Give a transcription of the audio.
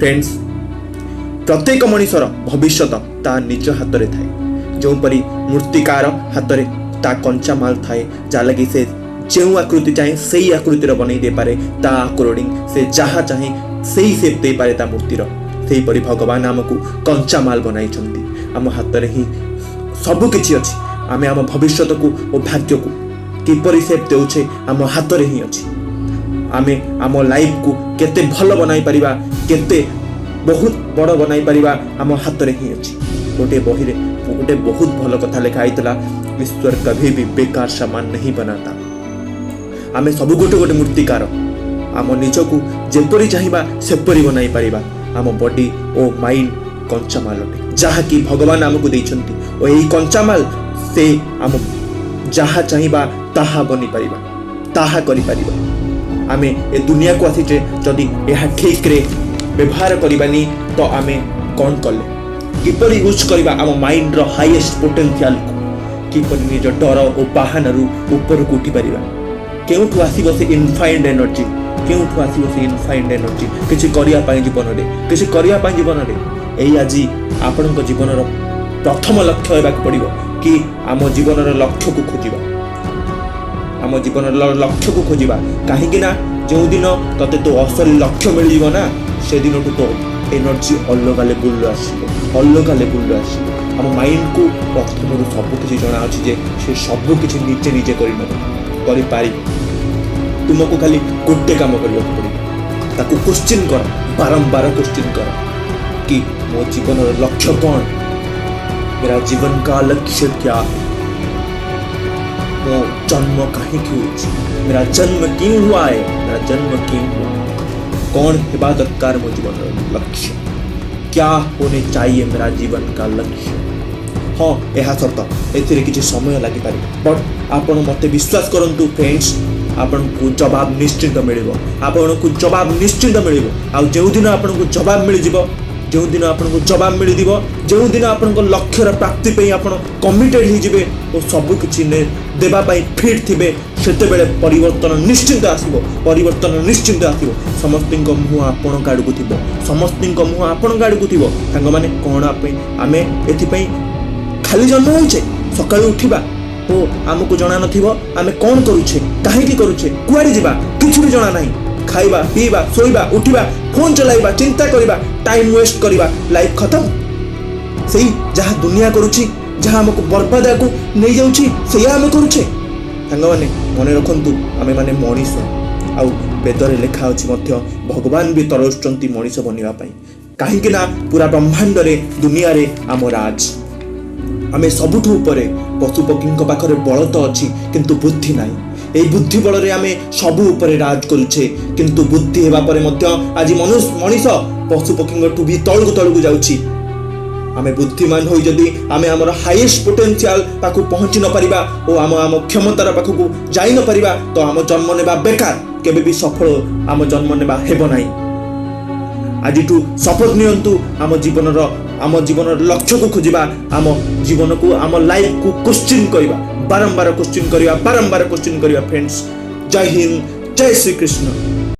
Friends, प्रत्येक मनुष्यर भविष्य ता निज हाथ में थाए। जोपरी मूर्तिकार हाथ में ता कंचा माल थाए, जहाँ लगी से जो आकृति चाहे से ही आकृतिर बनई दे पारे, ता अकॉर्डिंग से जहाँ चाहे से ही सेप दे पारे ता मूर्तिर। से परी भगवान आमको कंचा माल बनाई आम हाथ में ही सबकि अच्छी। आम आम भविष्य को और भाग्य को किपरि सेप देउछे आम हाथ में ही अच्छी। आमे आम लाइफ को केते भल बनाई परिबा, केते बहुत बड़ बनाई परिबा आम हाथ में ही अच्छी। गोटे बही रे गोटे बहुत भल कथा लिखा होता, ईश्वर कभी भी बेकार सामान नहीं बनाता। आमे सब गोटे गोटे मूर्तिकार। आम निजको जेपरी चाहिबा सेपरी बनाई परिबा। आम बॉडी और माइंड कंचामाल अटे, जहाँ कि भगवान आमको देइछंती। और यही कंचामाल से आम जहाँ चाहिबा ताहा बनी परिबा, ताहा करि परिबा। आमे ए दुनिया को आसीचे जदि यह ठीक रे व्यवहार करबानी तो आमे कौन कले किपरि यूज करबा आम माइंड रो हाईएस्ट पोटेंशियल को, किपरि निज डर और बाहानरू ऊपर को उठी परिबा। केउठु आसीबो से इनफाइनाइट एनर्जी, केउठु आसीबो से इनफाइनाइट एनर्जी किछि करिया पाई जीवन रे, किछि करिया पाई जीवन रे। एई आजि आपनक जीवन रो प्रथम लक्ष्य हेबाक पड़िबो कि आम जीवन रो लक्ष्य को खोजिबा, आम जीवन रो लक्ष्य को खोजिबा। काहेकि ना जो दिन तते तो असली लक्ष्य मिल जीवो ना, से दिन तो एनर्जी अलग लेवल आसीबो, अलग लेवल आसीबो। आम माइंड को प्रथम सब किछि जणा अछि जे से सब किछि निजे निजे करि पारि। तुमको खाली गोटे काम करने पड़े, ताकू क्वेश्चन कर, बारंबार क्वेश्चन कर कि मो जीवन लक्ष्य कौन, मेरा जीवन का लक्ष्य क्या है, मो जन्म कहीं क्यों, मेरा जन्म क्यों हुआ है, मेरा जन्म क्यों हुआ, कौन हेबा दरकार मो जीवन लक्ष्य, क्या होने चाहिए मेरा जीवन का लक्ष्य। हाँ यह सत ए किसी समय लगी पारे, बट आपण मते विश्वास करंतु फ्रेंड्स, आपन को जवाब निश्चिंत मिलिबो, आपन को जवाब निश्चिंत मिलिबो। आ जो दिन आपन को जवाब मिल जिवो, जो दिन आपन को जवाब मिल दिबो, जो दिन आपन को लक्ष्यर प्राप्ति पे आपन कमिटेड हो जिवे और सब किछि ने देबा पई फिट थिबे, सेते बेले परिवर्तन निश्चिंत आसीबो, परिवर्तन निश्चिंत आसीबो। समस्तिंक मुह आपन काडू को थिबो, समस्तिंक मुह आपन काडू को थिबो। सांग माने कोन आपे आमे एथि पई खाली जन्म होइछे, सकाळु उठिबा ओ आमको जना नथिबो आमे कोन करूछे, काहेकि करूछे, कुआडे जिबा किछु भी जना नाही। खाइबा पीबा सोइबा उठिबा फोन चलाइबा चिंता करिबा टाइम वेस्ट करिबा, लाइफ खत्म। सेही जहा दुनिया करूछि, जहा हमको बर्बाद को नै जाउछि, सेया आमे करूछे। सांग माने मने रखंतु आमे माने मनीष आउ वेदरे लेखा अछि मध्य भगवान भी तरसचंती मनीष बनिबा पई। काहेकि ना पूरा ब्रह्मांड रे दुनिया रे आम राज। आमे सबुठु उपरे पशु पक्षी पाखरे बल तो अच्छी किंतु बुद्धि नाही। एई बुद्धि बल रे आमे सबु उपरे राज करूछे, किंतु बुद्धि हेबा परे मध्य आज मनीष पशु पक्षी ठू भी तळकु जाउछि। आमे बुद्धिमान होई जदि आमे हमर हाईएस्ट पोटेंशियल पाखु पहुंची न परिबा ओ आम क्षमतार पाखु जाई न परिबा तो आम जन्म नेबा बेकार, केबे भी सफल आम जन्म नेबा हेबो नाही। आजिठू शपथ नियंतु आम जीवन लक्ष्य को खोजिबा, आम जीवन को आम लाइफ को क्वेश्चन करिबा, बारंबार क्वेश्चन करिबा, बारंबार क्वेश्चन करिबा। फ्रेंड्स, जय हिंद, जय श्री कृष्ण।